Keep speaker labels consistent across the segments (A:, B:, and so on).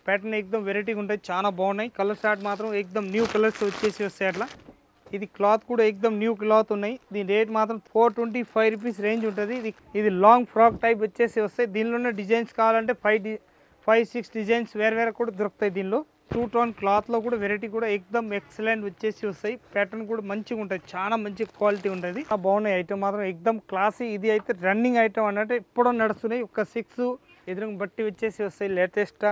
A: Pattern ఎక్దమ్ వెరైటీగా ఉంటాయి, చాలా బాగున్నాయి. కలర్ చార్ట్ మాత్రం ఎక్దమ్ న్యూ కలర్స్ వచ్చేసి వస్తాయి అట్లా. ఇది క్లాత్ కూడా ఎక్దమ్ న్యూ క్లాత్ ఉన్నాయి. దీని రేట్ మాత్రం 425 రూపీస్ రేంజ్ ఉంటుంది. ఇది లాంగ్ ఫ్రాక్ టైప్ వచ్చేసి వస్తాయి. దీనిలోనే డిజైన్స్ కావాలంటే 5-6 డిజైన్స్ వేరే కూడా దొరుకుతాయి. దీనిలో 2 టోన్ క్లాత్లో కూడా వెరైటీ కూడా ఎక్దమ్ ఎక్సలెంట్ వచ్చేసి వస్తాయి. ప్యాటర్న్ కూడా మంచిగా ఉంటుంది, చాలా మంచి క్వాలిటీ ఉంటుంది. బాగున్నాయి ఐటమ్ మాత్రం ఎక్దమ్ క్లాసీ. ఇది అయితే రన్నింగ్ ఐటమ్ అన్నట్టు ఎప్పుడో నడుస్తున్నాయి. ఒక 6 ఎదురుగా బట్టి వచ్చేసి వస్తాయి. లేటెస్ట్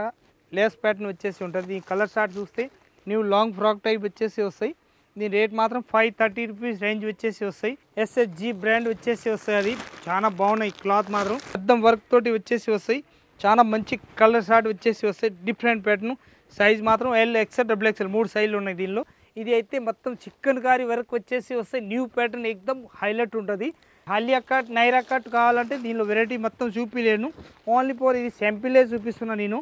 A: లేస్ ప్యాటర్న్ వచ్చేసి ఉంటుంది. ఈ కలర్ చార్ట్ చూస్తే న్యూ లాంగ్ ఫ్రాక్ టైప్ వచ్చేసి వస్తాయి. దీని రేట్ మాత్రం 530 రూపీస్ రేంజ్ వచ్చేసి వస్తాయి. SSG బ్రాండ్ వచ్చేసి వస్తాయి. అది చాలా బాగున్నాయి. క్లాత్ మాత్రం అద్దం వర్క్ తోటి వచ్చేసి వస్తాయి. చాలా మంచి కలర్ చార్ట్ వచ్చేసి వస్తాయి. Different pattern. సైజ్ మాత్రం L, XL, XXL 3 సైజులు ఉన్నాయి దీనిలో. ఇది అయితే మొత్తం చికెన్ కారీ వరకు వచ్చేసి వస్తాయి. న్యూ ప్యాటర్న్ ఎక్దమ్ హైలైట్ ఉంటుంది. హాలియా కట్, నైరా కట్ కావాలంటే దీనిలో వెరైటీ మొత్తం చూపిలేను. ఓన్లీ ఫర్ ఇది శాంపిలే చూపిస్తున్నా నేను.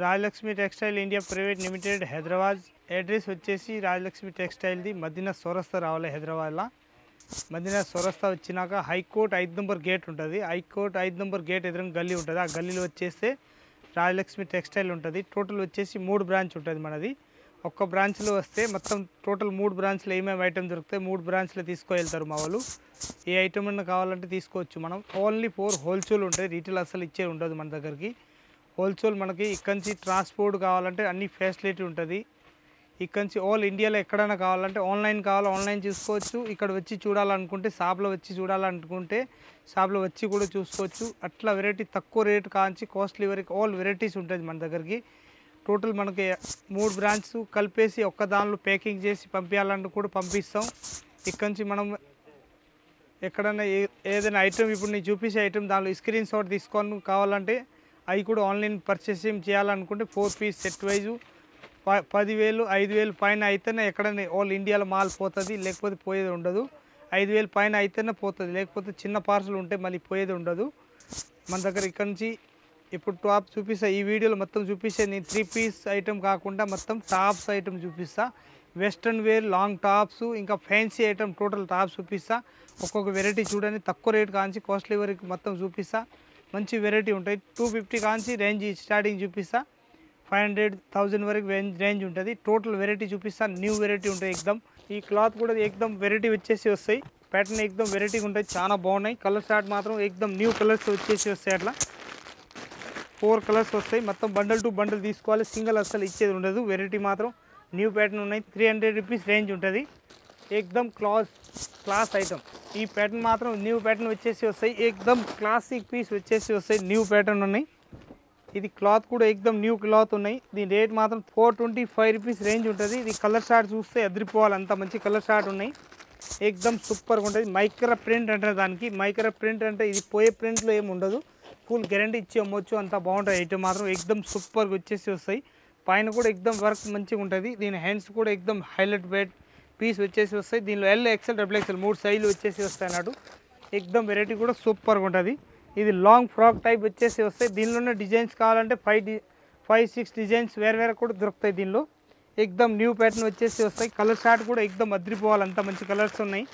A: Rajalakshmi textile India private limited Hyderabad. Address వచ్చేసి రాజలక్ష్మి టెక్స్టైల్ది మదీనా చౌరస్తా రావాలి. హైదరాబాద్లో మదీనా చౌరస్తా వచ్చినాక హైకోర్ట్ 5 నంబర్ గేట్ ఉంటుంది. హైకోర్ట్ 5 నంబర్ గేట్ ఎదురుగా గల్లీ ఉంటుంది. ఆ గల్లీలో వచ్చేస్తే రాజలక్ష్మి టెక్స్టైల్ ఉంటుంది. టోటల్ వచ్చేసి 3 బ్రాంచ్ ఉంటుంది మనది. ఒక్క బ్రాంచ్లో వస్తే మొత్తం టోటల్ 3 బ్రాంచ్లో ఏమేమి ఐటమ్ దొరుకుతాయి 3 బ్రాంచ్లో తీసుకువెళ్తారు మా వాళ్ళు. ఏ ఐటమ్ అన్నా కావాలంటే తీసుకోవచ్చు మనం. ఓన్లీ ఫోర్ హోల్సేల్ ఉంటుంది. రీటైల్ అసలు ఇచ్చే ఉండదు మన దగ్గరికి. హోల్సేల్ మనకి ఇక్కడి నుంచి ట్రాన్స్పోర్ట్ కావాలంటే అన్ని ఫెసిలిటీ ఉంటుంది. ఇక్కడ నుంచి ఆల్ ఇండియాలో ఎక్కడైనా కావాలంటే ఆన్లైన్ కావాలో ఆన్లైన్ చూసుకోవచ్చు. ఇక్కడ వచ్చి చూడాలనుకుంటే షాప్లో వచ్చి చూడాలనుకుంటే షాప్లో వచ్చి కూడా చూసుకోవచ్చు. అట్లా వెరైటీ తక్కువ రేటు కాంచి కాస్ట్లీ వరకు ఆల్ వెరైటీస్ ఉంటుంది మన దగ్గరికి. టోటల్ మనకి 3 బ్రాంచ్ కలిపేసి ఒక్క దానిలో ప్యాకింగ్ చేసి పంపించాలంటే కూడా పంపిస్తాం. ఇక్కడ నుంచి మనం ఎక్కడైనా ఏదైనా ఐటమ్ ఇప్పుడు నేను చూపించే ఐటమ్ దానిలో స్క్రీన్ షాట్ తీసుకొని కావాలంటే అవి కూడా ఆన్లైన్ పర్చేసింగ్ చేయాలనుకుంటే 4 పీస్ సెట్ వైజు 10,000, 5,000 పైన అయితేనే ఎక్కడైనా ఆల్ ఇండియాలో మాల్ పోతుంది, లేకపోతే పోయేది ఉండదు. 5,000 పైన అయితేనే పోతుంది, లేకపోతే చిన్న పార్సల్ ఉంటే మళ్ళీ పోయేది ఉండదు మన దగ్గర. ఇక్కడ నుంచి ఇప్పుడు టాప్ చూపిస్తా. ఈ వీడియోలో మొత్తం చూపిస్తే నేను 3 పీస్ ఐటమ్ కాకుండా మొత్తం టాప్స్ ఐటమ్ చూపిస్తా. వెస్ట్రన్ వేర్ లాంగ్ టాప్స్ ఇంకా ఫ్యాన్సీ ఐటమ్ టోటల్ టాప్స్ చూపిస్తా. ఒక్కొక్క వెరైటీ చూడండి. తక్కువ రేట్ కాంచి కాస్ట్లీ వరకు మొత్తం చూపిస్తా. మంచి వెరైటీ ఉంటాయి. 250 కాంచి రేంజ్ స్టార్టింగ్ చూపిస్తా. 500,000 వరకు రేంజ్ ఉంటుంది. టోటల్ వెరైటీ చూపిస్తా. న్యూ వెరైటీ ఉంటాయి ఎక్దమ్. ఈ క్లాత్ కూడా ఎక్దమ్ వెరైటీ వచ్చేసి వస్తాయి. ప్యాటర్న్ ఎక్దమ్ వెరైటీగా ఉంటాయి, చాలా బాగున్నాయి. కలర్ చార్ట్ మాత్రం ఎక్దమ్ న్యూ కలర్స్ వచ్చేసి వస్తాయి. అట్లా 4 కలర్స్ వస్తాయి. మొత్తం బండల్ టు బండల్ తీసుకోవాలి, సింగిల్ అస్సలు ఇచ్చేది ఉండదు. వెరైటీ మాత్రం న్యూ ప్యాటర్న్ ఉన్నాయి. 300 రూపీస్ రేంజ్ ఉంటుంది. ఎక్దమ్ క్లాస్ ఐటమ్. ఈ ప్యాటర్న్ మాత్రం న్యూ ప్యాటర్న్ వచ్చేసి వస్తాయి. ఎక్దమ్ క్లాసిక్ పీస్ వచ్చేసి వస్తాయి. న్యూ ప్యాటర్న్ ఉన్నాయి. ఇది క్లాత్ కూడా ఎక్దమ్ న్యూ క్లాత్ ఉన్నాయి. దీని రేట్ మాత్రం 425 రూపీస్ రేంజ్ ఉంటుంది. ఇది కలర్ చార్ట్ చూస్తే అదిరిపోవాలి, అంత మంచి కలర్ చార్ట్ ఉన్నాయి. ఎక్దమ్ సూపర్గా ఉంటుంది. మైక్రో ప్రింట్ అంటారు దానికి. మైక్రో ప్రింట్ అంటే ఇది పోయే ప్రింట్లో ఏమి ఉండదు, ఫుల్ గ్యారంటీ ఇచ్చి అమ్మొచ్చు. అంత బాగుంటుంది ఐటమ్ మాత్రం. ఎక్దమ్ సూపర్గా వచ్చేసి వస్తాయి. పైన కూడా ఎక్దమ్ వర్క్ మంచిగా ఉంటుంది. దీని హ్యాండ్స్ కూడా ఎక్దమ్ హైలైట్ బెడ్ పీస్ వచ్చేసి వస్తాయి. దీనిలో L, XL, XXL 3 సైజులు వచ్చేసి వస్తాయి అన్నట్టు. ఎక్దమ్ వెరైటీ కూడా సూపర్గా ఉంటుంది. ఇది లాంగ్ ఫ్రాక్ టైప్ వచ్చేసి వస్తాయి. దీనిలోనే డిజైన్స్ కావాలంటే 5-6 డిజైన్స్ వేరే కూడా దొరుకుతాయి దీనిలో. ఎక్దమ్ న్యూ ప్యాటర్న్ వచ్చేసి వస్తాయి. కలర్ చార్ట్ కూడా ఎక్దమ్ అదిరిపోవాలి, అంత మంచి కలర్స్ ఉన్నాయి,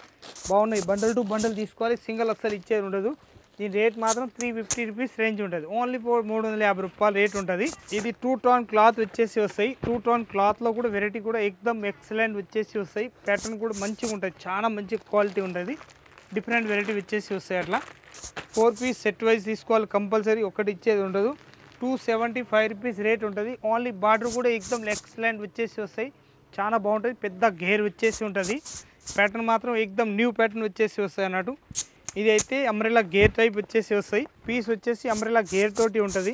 A: బాగున్నాయి. బండల్ టు బండల్ తీసుకోవాలి, సింగిల్ అస్సలు ఇచ్చేది ఉండదు. దీని రేట్ మాత్రం 350 రూపీస్ రేంజ్ ఉంటుంది. ఓన్లీ 350 రూపాయలు రేట్ ఉంటుంది. ఇది 2 టోన్ క్లాత్ వచ్చేసి వస్తాయి. 2 టోన్ క్లాత్లో కూడా వెరైటీ కూడా ఎక్దమ్ ఎక్సలెంట్ వచ్చేసి వస్తాయి. ప్యాటర్న్ కూడా మంచిగా ఉంటుంది, చాలా మంచి క్వాలిటీ ఉంటుంది. డిఫరెంట్ వెరైటీ వచ్చేసి వస్తాయి. అట్లా 4 పీస్ సెట్ వైజ్ తీసుకోవాలి కంపల్సరీ, ఒకటి ఇచ్చేది ఉండదు. 275 రూపీస్ రేట్ ఉంటుంది. ఓన్లీ బార్డర్ కూడా ఎక్దమ్ ఎక్సలెంట్ వచ్చేసి వస్తాయి, చాలా బాగుంటుంది. పెద్ద గేర్ వచ్చేసి ఉంటుంది. ప్యాటర్న్ మాత్రం ఎక్దమ్ న్యూ ప్యాటర్న్ వచ్చేసి వస్తాయి అన్నట్టు. ఇది అయితే అంబ్రెల్లా గేర్ టైప్ వచ్చేసి వస్తాయి. పీస్ వచ్చేసి అంబ్రెల్లా గేర్ తోటి ఉంటుంది.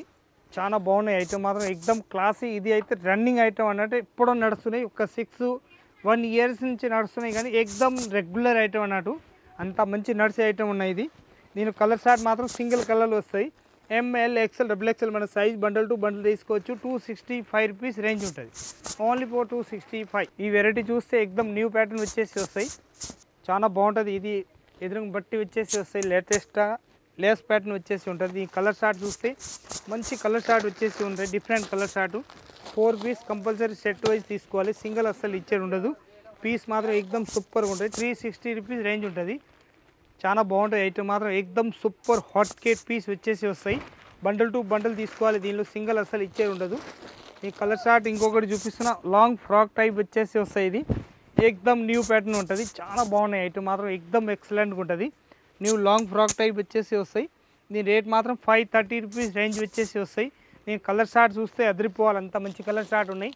A: చాలా బాగున్నాయి ఐటమ్ మాత్రం ఎక్దమ్ క్లాసీ. ఇది అయితే రన్నింగ్ ఐటమ్ అన్నట్టు ఎప్పుడో నడుస్తున్నాయి. ఒక 6-1 ఇయర్స్ నుంచి నడుస్తున్నాయి, కానీ ఎక్దమ్ రెగ్యులర్ ఐటమ్ అన్నట్టు. అంత మంచి నడిచే ఐటమ్ ఉన్నాయి. ఇది దీని కలర్ చార్ట్ మాత్రం సింగిల్ కలర్లు వస్తాయి. M, L, XL, XXL మన సైజ్ బండల్ టు బండల్ తీసుకోవచ్చు. 265 రూపీస్ రేంజ్ ఉంటుంది. Only for 265. ఈ వెరైటీ చూస్తే ఎక్దమ్ న్యూ ప్యాటర్న్ వచ్చేసి వస్తాయి, చాలా బాగుంటుంది. ఇది ఎదురుగా బట్టి వచ్చేసి వస్తాయి. లేటెస్ట్ లేస్ ప్యాటర్న్ వచ్చేసి ఉంటుంది. ఈ కలర్ చార్ట్ చూస్తే మంచి కలర్ చార్ట్ వచ్చేసి ఉంటాయి. Different colour chart. 4 piece compulsory set wise తీసుకోవాలి, సింగిల్ అస్సలు ఇచ్చేది ఉండదు. పీస్ మాత్రం ఎక్దమ్ సూపర్గా ఉంటుంది. 360 రూపీస్ రేంజ్ ఉంటుంది. చాలా బాగుంటాయి ఐటమ్ మాత్రం ఎక్దమ్ సూపర్ హాట్ కేక్ పీస్ వచ్చేసి వస్తాయి. బండల్ టు బండల్ తీసుకోవాలి, దీనిలో సింగిల్ అసలు ఇచ్చేది ఉండదు. ఈ కలర్ షార్ట్ ఇంకొకటి చూపిస్తున్నా, లాంగ్ ఫ్రాక్ టైప్ వచ్చేసి వస్తాయి. ఇది ఎక్దమ్ న్యూ ప్యాటర్న్ ఉంటుంది, చాలా బాగున్నాయి ఐటమ్ మాత్రం ఎక్దమ్ ఎక్సలెంట్గా ఉంటుంది. న్యూ లాంగ్ ఫ్రాక్ టైప్ వచ్చేసి వస్తాయి. దీని రేట్ మాత్రం 530 రూపీస్ రేంజ్ వచ్చేసి వస్తాయి. నేను కలర్ షార్ట్ చూస్తే అదిరిపోవాలి, అంత మంచి కలర్ షార్ట్ ఉన్నాయి.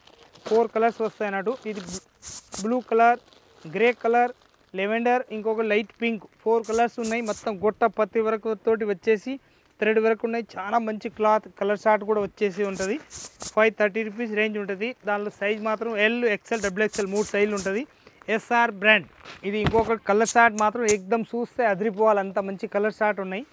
A: 4 కలర్స్ వస్తాయి అన్నట్టు. ఇది blue colour, grey colour, lavender, ఇంకొక లైట్ పింక్, 4 కలర్స్ ఉన్నాయి. మొత్తం గొట్ట పత్తి వరకు తోటి వచ్చేసి థ్రెడ్ వరకు ఉన్నాయి. చాలా మంచి క్లాత్ కలర్ షార్ట్ కూడా వచ్చేసి ఉంటుంది. 530 రూపీస్ రేంజ్ ఉంటుంది. దానిలో సైజ్ మాత్రం ఎల్, ఎక్సెల్, డబుల్ ఎక్సెల్ 3 సైజులు ఉంటుంది. SR brand. ఇది ఇంకొక కలర్ షార్ట్ మాత్రం ఎక్దమ్ చూస్తే అదిరిపోవాలి, అంత మంచి కలర్ షార్ట్ ఉన్నాయి.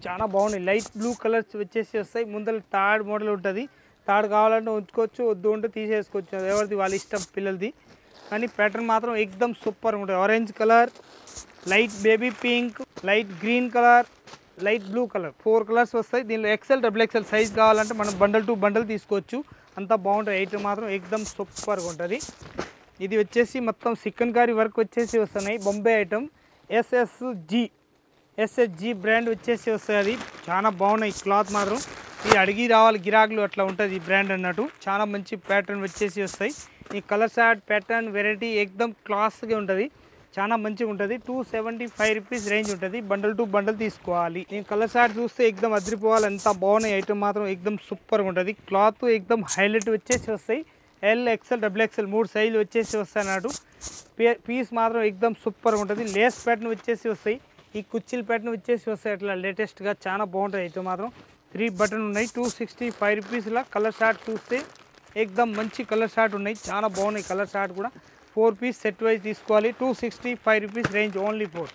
A: చాలా బాగున్నాయి. లైట్ బ్లూ కలర్స్ వచ్చేసి వస్తాయి. ముందర థర్డ్ మోడల్ ఉంటుంది. థర్డ్ కావాలంటే ఉంచుకోవచ్చు, వద్దు ఉంటే తీసేసుకోవచ్చు, ఎవరిది వాళ్ళ ఇష్టం పిల్లలది. కానీ ప్యాటర్న్ మాత్రం ఎక్దమ్ సూపర్ ఉంటుంది. Orange colour, light baby pink, light green colour, light blue colour, 4 colours వస్తాయి. దీనిలో ఎక్సెల్, డబుల్ ఎక్సెల్ సైజ్ కావాలంటే మనం బండల్ టు బండల్ తీసుకోవచ్చు, అంతా బాగుంటుంది. ఐటమ్ మాత్రం ఎక్దమ్ సూపర్గా ఉంటుంది. ఇది వచ్చేసి మొత్తం చికెన్ కర్రీ వర్క్ వచ్చేసి వస్తున్నాయి. బొంబే ఐటమ్ ఎస్ఎస్జి బ్రాండ్ వచ్చేసి వస్తాయి. అది చాలా బాగున్నాయి క్లాత్ మాత్రం. ఇది అడిగి రావాలి గిరాకులు, అట్లా ఉంటుంది ఈ బ్రాండ్ అన్నట్టు. చాలా మంచి ప్యాటర్న్ వచ్చేసి వస్తాయి. ఈ కలర్ షార్ట్ ప్యాటర్న్ వెరైటీ ఎక్దమ్ క్లాస్గా ఉంటుంది, చాలా మంచిగా ఉంటుంది. 275 రూపీస్ రేంజ్ ఉంటుంది. బండల్ టు బండల్ తీసుకోవాలి. నేను కలర్ షార్ట్ చూస్తే ఎక్దమ్ అదిరిపోవాలి, ఎంత బాగున్నాయి ఐటమ్ మాత్రం ఎక్దమ్ సూపర్గా ఉంటుంది. క్లాత్ ఎక్దమ్ హైలైట్ వచ్చేసి వస్తాయి. ఎల్, ఎక్సెల్, డబుల్ ఎక్సెల్ 3 సైజులు వచ్చేసి వస్తాయి అన్నట్టు. పీస్ మాత్రం ఎక్దమ్ సూపర్గా ఉంటుంది. లేస్ ప్యాటర్న్ వచ్చేసి వస్తాయి. ఈ కుర్చీల ప్యాటర్న్ వచ్చేసి వస్తాయి అట్లా లేటెస్ట్గా, చాలా బాగుంటుంది ఐటమ్ మాత్రం. 3 బటన్ ఉన్నాయి. 265 రూపీస్లా కలర్ షార్ట్ చూస్తే ఎక్దమ్ మంచి కలర్ షార్ట్ ఉన్నాయి, చాలా బాగున్నాయి కలర్ షార్ట్ కూడా. 4 పీస్ సెట్ వైజ్ తీసుకోవాలి. 265 రూపీస్ రేంజ్, ఓన్లీ 4.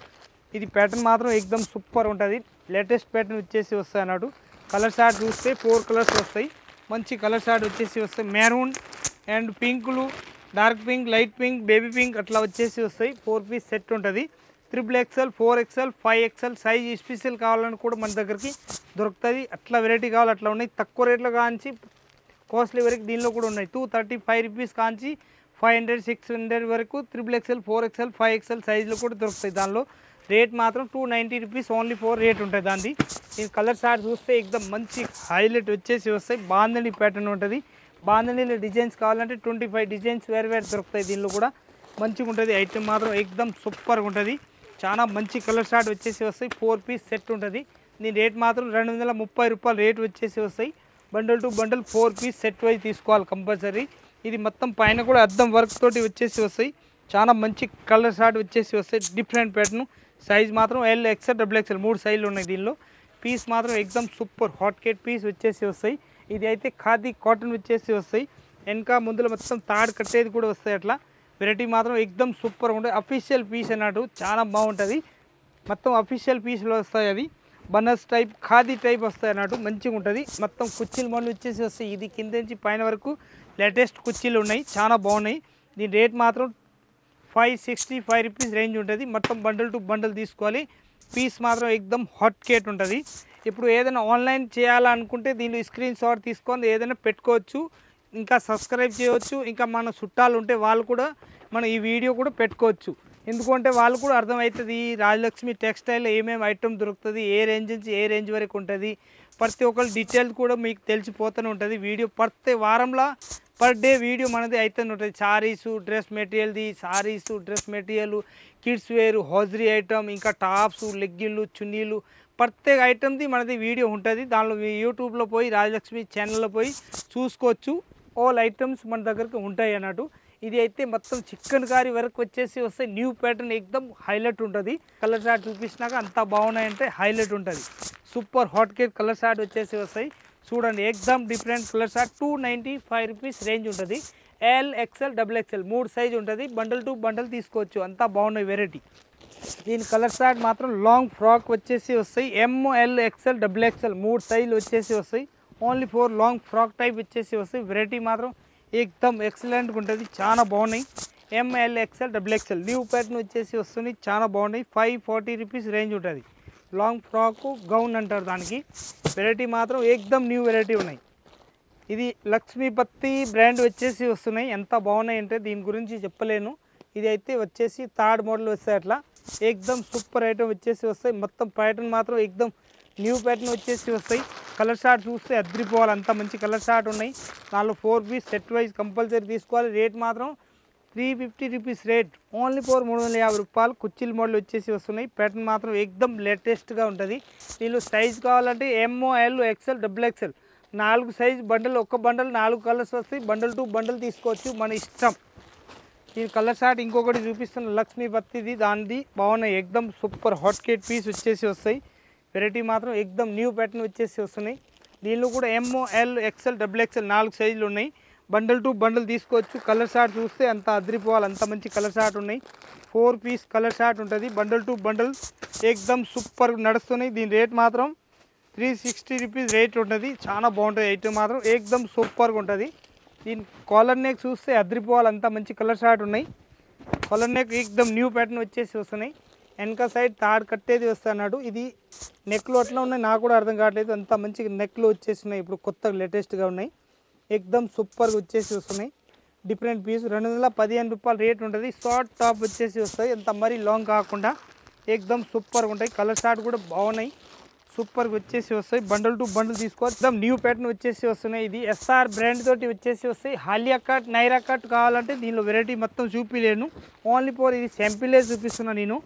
A: ఇది ప్యాటర్న్ మాత్రం ఎక్దమ్ సూపర్ ఉంటుంది. లేటెస్ట్ ప్యాటర్న్ వచ్చేసి వస్తాయి అన్నట్టు. కలర్ షార్ట్ చూస్తే 4 కలర్స్ వస్తాయి. మంచి కలర్ షార్ట్ వచ్చేసి వస్తాయి. మెరూన్ అండ్ పింకులు, dark pink, light pink, baby pink అట్లా వచ్చేసి వస్తాయి. 4 పీస్ సెట్ ఉంటుంది. 3XL, 4XL, 5XL size special కావాలని కూడా మన దగ్గరికి దొరుకుతుంది. అట్లా వెరైటీ కావాలి అట్లా ఉన్నాయి. తక్కువ రేట్లో కాంచి కాస్ట్లీ వరకు దీనిలో కూడా ఉన్నాయి. 235 రూపీస్ కాంచి 500, 600 వరకు 3XL, 4XL, 5XL సైజులో కూడా దొరుకుతాయి. దానిలో రేట్ మాత్రం 290 రూపీస్ ఓన్లీ 4 రేట్ ఉంటుంది దాన్ని. ఈ కలర్ షార్ట్ చూస్తే ఎక్దమ్ మంచి హైలైట్ వచ్చేసి వస్తాయి. బాంధని ప్యాటర్న్ ఉంటుంది. బాంధనీలో డిజైన్స్ కావాలంటే 25 డిజైన్స్ వేరు దొరుకుతాయి. దీనిలో కూడా మంచిగా ఉంటుంది. ఐటమ్ మాత్రం ఎక్దమ్ సూపర్గా ఉంటుంది. చాలా మంచి కలర్ షార్ట్ వచ్చేసి వస్తాయి. 4 పీస్ సెట్ ఉంటుంది. దీని రేట్ మాత్రం 230 రూపాయలు రేట్ వచ్చేసి వస్తాయి. Bundle to bundle 4 piece set wise తీసుకోవాలి కంపల్సరీ. ఇది మొత్తం పైన కూడా అద్దం వర్క్ తోటి వచ్చేసి వస్తాయి. చాలా మంచి కలర్ షార్ట్ వచ్చేసి వస్తాయి. Different pattern. సైజ్ మాత్రం ఎల్, ఎక్సెల్, డబుల్ ఎక్సెల్ 3 సైజులు ఉన్నాయి దీనిలో. పీస్ మాత్రం ఎక్దమ్ సూపర్ హాట్ కేక్ పీస్ వచ్చేసి వస్తాయి. ఇది అయితే ఖాదీ కాటన్ వచ్చేసి వస్తాయి. వెనక ముందులో మొత్తం తాడు కట్టేది కూడా వస్తాయి. అట్లా వెరైటీ మాత్రం ఎక్దమ్ సూపర్ ఉంటుంది. అఫీషియల్ పీస్ అన్నట్టు, చాలా బాగుంటుంది. మొత్తం అఫీషియల్ పీస్లో వస్తాయి. అది బనస్ టైప్, ఖాదీ టైప్ వస్తాయి అన్నట్టు, మంచిగా ఉంటుంది. మొత్తం కుర్చీలు మోడల్ వచ్చేసి వస్తాయి. ఇది కింద నుంచి పైన వరకు లేటెస్ట్ కుర్చీలు ఉన్నాయి, చాలా బాగున్నాయి. దీని రేట్ మాత్రం 565 రూపీస్ రేంజ్ ఉంటుంది. మొత్తం బండల్ టు బండల్ తీసుకోవాలి. పీస్ మాత్రం ఎక్దమ్ హాట్ కేట్ ఉంటుంది. ఇప్పుడు ఏదైనా ఆన్లైన్ చేయాలనుకుంటే దీనిలో స్క్రీన్ షాట్ తీసుకొని ఏదైనా పెట్టుకోవచ్చు, ఇంకా సబ్స్క్రైబ్ చేయవచ్చు. ఇంకా మన చుట్టాలు ఉంటే వాళ్ళు కూడా మన ఈ వీడియో కూడా పెట్టుకోవచ్చు. ఎందుకంటే వాళ్ళు కూడా అర్థమవుతుంది రాజలక్ష్మి టెక్స్టైల్ ఏమేమి ఐటమ్ దొరుకుతుంది, ఏ రేంజ్ నుంచి ఏ రేంజ్ వరకు ఉంటుంది, ప్రతి ఒక్కరి డీటెయిల్స్ కూడా మీకు తెలిసిపోతూనే ఉంటుంది. వీడియో ప్రతి వారంలో పర్ డే వీడియో మనది అయితేనే ఉంటుంది. సారీసు, డ్రెస్ మెటీరియల్ది, సారీసు, డ్రెస్ మెటీరియల్, కిడ్స్ వేరు, హౌజరీ ఐటమ్, ఇంకా టాప్స్, లెగ్గిన్లు, చున్నీలు, ప్రత్యేక ఐటమ్ది మనది వీడియో ఉంటుంది. దానిలో యూట్యూబ్లో పోయి రాజలక్ష్మి ఛానల్లో పోయి చూసుకోవచ్చు. ఆల్ ఐటమ్స్ మన దగ్గరకు ఉంటాయి అన్నట్టు. ఇది అయితే మొత్తం చికెన్ కర్రీ వరకు వచ్చేసి వస్తాయి. న్యూ ప్యాటర్న్ ఎక్దమ్ హైలైట్ ఉంటుంది. కలర్ షార్ట్ చూపించినాక అంతా బాగున్నాయంటే హైలైట్ ఉంటుంది. Super hot cake colour short వచ్చేసి వస్తాయి. చూడండి ఎక్దమ్ different colour short. 295 rupees range ఉంటుంది. L, XL, double XL 3 size ఉంటుంది. బండల్ టు బండల్ తీసుకోవచ్చు, అంతా బాగున్నాయి వెరైటీ. దీని కలర్ షార్ట్ మాత్రం లాంగ్ ఫ్రాక్ వచ్చేసి వస్తాయి. ఎంఎల్, ఎక్సెల్, డబుల్ ఎక్సెల్ 3 సైజులు వచ్చేసి వస్తాయి. ఓన్లీ 4 లాంగ్ ఫ్రాక్ టైప్ వచ్చేసి వస్తాయి. వెరైటీ మాత్రం ఎక్దమ్ ఎక్సలెంట్గా ఉంటుంది, చాలా బాగున్నాయి. M L, XL, double XL new pattern వచ్చేసి వస్తుంది, చాలా బాగున్నాయి. 540 రూపీస్ రేంజ్ ఉంటుంది. లాంగ్ ఫ్రాక్ గౌన్ అంటారు దానికి. వెరైటీ మాత్రం ఎక్దమ్ న్యూ వెరైటీ ఉన్నాయి. ఇది లక్ష్మీపతి బ్రాండ్ వచ్చేసి వస్తున్నాయి. ఎంత బాగున్నాయి అంటే దీని గురించి చెప్పలేను. ఇది అయితే వచ్చేసి థర్డ్ మోడల్ వస్తాయి. అట్లా ఏకదం సూపర్ ఐటమ్ వచ్చేసి వస్తాయి. మొత్తం ప్యాటర్న్ మాత్రం ఏకదం న్యూ ప్యాటర్న్ వచ్చేసి వస్తాయి. కలర్ షార్ట్ చూస్తే అద్రిపోవాలి, అంత మంచి కలర్ షార్ట్ ఉన్నాయి. దానిలో 4 పీస్ సెట్ వైజ్ కంపల్సరీ తీసుకోవాలి. రేట్ మాత్రం 350 రూపీస్ రేట్, ఓన్లీ ఫర్ 350 రూపాయలు. కుర్చీల మోడల్ వచ్చేసి వస్తున్నాయి. ప్యాటర్న్ మాత్రం ఏకదం లేటెస్ట్గా ఉంటుంది. దీనిలో సైజ్ కావాలంటే ML XL XXL 4 size bundle, ఒక్క బండల్ 4 కలర్స్ వస్తాయి. బండల్ టు బండల్ తీసుకోవచ్చు, మన ఇష్టం. ఈ కలర్ షార్ట్ ఇంకొకటి చూపిస్తున్న లక్ష్మీ బత్తిది, దానిది బాగున్నాయి. ఏకదం సూపర్ హాట్ కేట్ పీస్ వచ్చేసి వస్తాయి. వెరైటీ మాత్రం ఏకదం న్యూ ప్యాటర్న్ వచ్చేసి వస్తున్నాయి. దీనిలో కూడా ML XL XXL 4 సైజులు ఉన్నాయి. బండల్ టు బండల్ తీసుకోవచ్చు. కలర్ షార్ట్ చూస్తే అంత అద్రిపోవాలి, అంత మంచి కలర్ షార్ట్ ఉన్నాయి. 4 పీస్ కలర్ షార్ట్ ఉంటుంది. బండల్ టు బండల్ ఏకదం సూపర్ నడుస్తున్నాయి. దీని రేట్ మాత్రం 360 రూపీస్ రేట్ ఉంటుంది. చాలా బాగుంటుంది ఐటమ్ మాత్రం, ఏకదం సూపర్గా ఉంటుంది. దీని కాలర్ నెక్ చూస్తే అద్రిపోవాలి, అంత మంచి కలర్ షార్ట్ ఉన్నాయి. కాలర్ నెక్ ఏకదం న్యూ ప్యాటర్న్ వచ్చేసి వస్తున్నాయి. వెనక సైడ్ తాడు కట్టేది వస్తున్నాడు. ఇది నెక్లు అట్లా ఉన్నాయి, నాకు కూడా అర్థం కావట్లేదు. అంత మంచి నెక్లు వచ్చేస్తున్నాయి, ఇప్పుడు కొత్తగా లేటెస్ట్గా ఉన్నాయి. ఏకదం సూపర్గా వచ్చేసి వస్తున్నాయి. డిఫరెంట్ పీస్ 215 రూపాయలు రేట్ ఉంటుంది. షార్ట్ టాప్ వచ్చేసి వస్తాయి, అంత మరీ లాంగ్ కాకుండా ఏకదం సూపర్గా ఉంటాయి. కలర్ షార్ట్ కూడా బాగున్నాయి, సూపర్గా వచ్చేసి వస్తాయి. బండల్ టు బండల్ తీసుకోవచ్చు. ఏకదం న్యూ ప్యాటర్న్ వచ్చేసి వస్తున్నాయి. ఇది SR బ్రాండ్ తోటి వచ్చేసి వస్తాయి. హాలియా కట్, నైరా కట్ కావాలంటే దీనిలో వెరైటీ మొత్తం చూపిలేను, ఓన్లీ ఫోర్ ఇది శాంపిలే చూపిస్తున్నా నేను.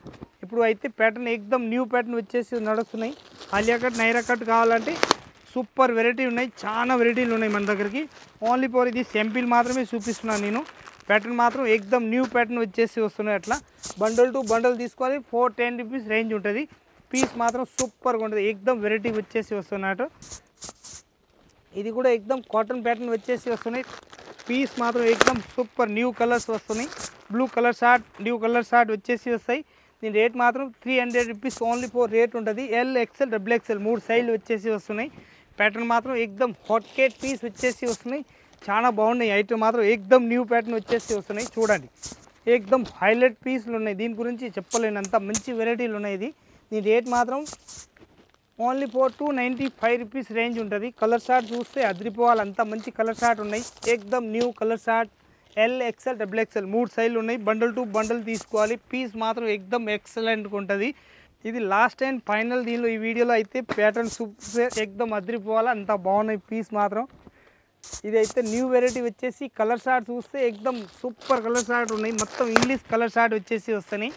A: ఇప్పుడు అయితే ప్యాటర్న్ ఏకదం న్యూ ప్యాటర్న్ వచ్చేసి నడుస్తున్నాయి. హాలియా కట్, నైరా కట్ కావాలంటే సూపర్ వెరైటీ ఉన్నాయి. చాలా వెరైటీలు ఉన్నాయి మన దగ్గరికి, ఓన్లీ ఫోర్ ఇది శాంపిల్ మాత్రమే చూపిస్తున్నాను నేను. ప్యాటర్న్ మాత్రం ఏకదం న్యూ ప్యాటర్న్ వచ్చేసి వస్తున్నాయి. అట్లా బండల్ టు బండల్ తీసుకోవాలి. 410 రూపీస్ రేంజ్ ఉంటుంది. పీస్ మాత్రం సూపర్గా ఉంటుంది. ఏకదం వెరైటీ వచ్చేసి వస్తున్నట్టు. ఇది కూడా ఏకదం కాటన్ ప్యాటర్న్ వచ్చేసి వస్తున్నాయి. పీస్ మాత్రం ఏకదం సూపర్ న్యూ కలర్స్ వస్తున్నాయి. Blue colour short, new colour short వచ్చేసి వస్తాయి. దీని రేట్ మాత్రం 300 రూపీస్ ఓన్లీ ఫోర్ రేట్ ఉంటుంది. L XL XXL 3 సైజులు వచ్చేసి వస్తున్నాయి. ప్యాటర్న్ మాత్రం ఏకదం హాట్ కేట్ పీస్ వచ్చేసి వస్తున్నాయి. చాలా బాగున్నాయి ఐటమ్ మాత్రం, ఏకదం న్యూ ప్యాటర్న్ వచ్చేసి వస్తున్నాయి. చూడండి, ఏకదం హైలైట్ పీస్లు ఉన్నాయి. దీని గురించి చెప్పలేను, అంత మంచి వెరైటీలు ఉన్నాయి. ఇది దీని రేట్ మాత్రం ఓన్లీ ఫోర్ 295 రూపీస్ రేంజ్ ఉంటుంది. కలర్ షార్ట్ చూస్తే అదిరిపోవాలి, అంత మంచి కలర్ షార్ట్ ఉన్నాయి. ఏకదం new colour short L XL XXL 3 సైజులు ఉన్నాయి. బండల్ టు బండల్ తీసుకోవాలి. పీస్ మాత్రం ఏకదం ఎక్సలెంట్గా ఉంటుంది. ఇది లాస్ట్ అండ్ ఫైనల్. దీనిలో ఈ వీడియోలో అయితే ప్యాటర్న్ సూపర్ ఏకదం అదిరిపోవాలి, అంత బాగున్నాయి పీస్ మాత్రం. ఇది అయితే న్యూ వెరైటీ వచ్చేసి కలర్ షార్ట్ చూస్తే ఏకదం సూపర్ కలర్ షార్ట్ ఉన్నాయి. మొత్తం ఇంగ్లీష్ కలర్ షార్ట్ వచ్చేసి వస్తాయి.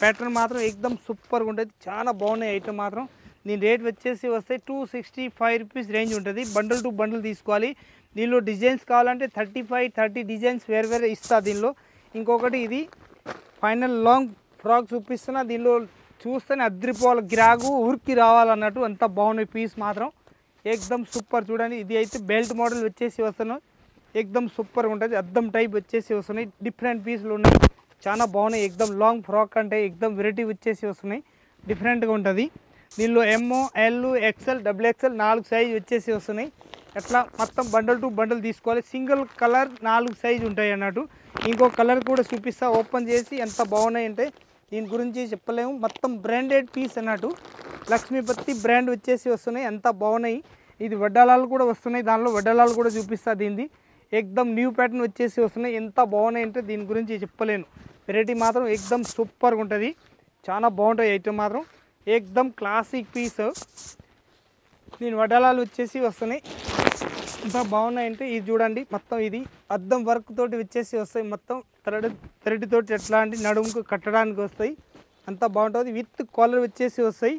A: ప్యాటర్న్ మాత్రం ఏకదం సూపర్గా ఉంటుంది. చాలా బాగున్నాయి ఐటమ్ మాత్రం. దీని రేట్ వచ్చేసి వస్తే 265 రూపీస్ రేంజ్ ఉంటుంది. బండల్ టు బండల్ తీసుకోవాలి. దీనిలో డిజైన్స్ కావాలంటే 30 డిజైన్స్ వేరు వేరే ఇస్తా దీనిలో. ఇంకొకటి ఇది ఫైనల్ లాంగ్ ఫ్రాక్ చూపిస్తున్నా. దీనిలో చూస్తేనే అద్రిపోవాలి, గిరాగు ఊరికి రావాలన్నట్టు, అంత బాగున్నాయి పీస్ మాత్రం. ఏకదం సూపర్. చూడండి, ఇది అయితే బెల్ట్ మోడల్ వచ్చేసి వస్తున్నాయి. ఏకదం సూపర్గా ఉంటుంది. అద్దం టైప్ వచ్చేసి వస్తున్నాయి. డిఫరెంట్ పీస్లు ఉన్నాయి, చాలా బాగున్నాయి. ఏకదం లాంగ్ ఫ్రాక్ అంటే ఏకదం వెరైటీ వచ్చేసి వస్తున్నాయి, డిఫరెంట్గా ఉంటుంది. దీనిలో ML XL XXL 4 సైజ్ వచ్చేసి వస్తున్నాయి. అట్లా మొత్తం బండల్ టు బండల్ తీసుకోవాలి. సింగిల్ కలర్ 4 సైజు ఉంటాయి అన్నట్టు. ఇంకో కలర్ కూడా చూపిస్తా, ఓపెన్ చేసి ఎంత బాగున్నాయి అంటే దీని గురించి చెప్పలేము. మొత్తం బ్రాండెడ్ పీస్ అన్నట్టు. లక్ష్మీపతి బ్రాండ్ వచ్చేసి వస్తున్నాయి, ఎంత బాగున్నాయి. ఇది వడ్డాలాలు కూడా వస్తున్నాయి, దానిలో వడ్డాలాలు కూడా చూపిస్తా. దీనిది ఏకదం న్యూ ప్యాటర్న్ వచ్చేసి వస్తున్నాయి. ఎంత బాగున్నాయి అంటే దీని గురించి చెప్పలేను. వెరైటీ మాత్రం ఏకదం సూపర్గా ఉంటుంది, చాలా బాగుంటాయి ఐటమ్ మాత్రం. ఏకదం క్లాసిక్ పీస్. దీని వడ్డాలాలు వచ్చేసి వస్తున్నాయి, ఎంత బాగున్నాయంటే ఇది చూడండి. మొత్తం ఇది అద్దం వర్క్ తోటి వచ్చేసి వస్తాయి. మొత్తం థ్రెడ్ తోటి ఎట్లాంటి నడుముకు కట్టడానికి వస్తాయి, అంత బాగుంటుంది. విత్ కాలర్ వచ్చేసి వస్తాయి.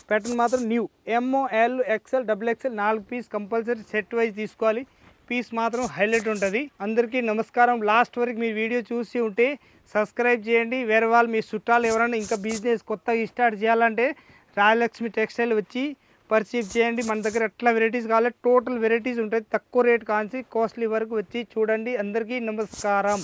A: ప్యాటర్న్ మాత్రం new. ML XL XXL 4 piece compulsory set wise తీసుకోవాలి. పీస్ మాత్రం హైలైట్ ఉంటుంది. అందరికీ నమస్కారం. లాస్ట్ వరకు మీరు వీడియో చూసి ఉంటే సబ్స్క్రైబ్ చేయండి. వేరే వాళ్ళు మీ చుట్టాలు ఎవరైనా ఇంకా బిజినెస్ కొత్తగా స్టార్ట్ చేయాలంటే రాయలక్ష్మి టెక్స్టైల్ వచ్చి పర్చేజ్ చేయండి. మన దగ్గర ఎట్లా వెరైటీస్ కావాలి, టోటల్ వెరైటీస్ ఉంటాయి. తక్కువ రేట్ కాంచి కాస్ట్లీ వరకు వచ్చి చూడండి. అందరికీ నమస్కారం.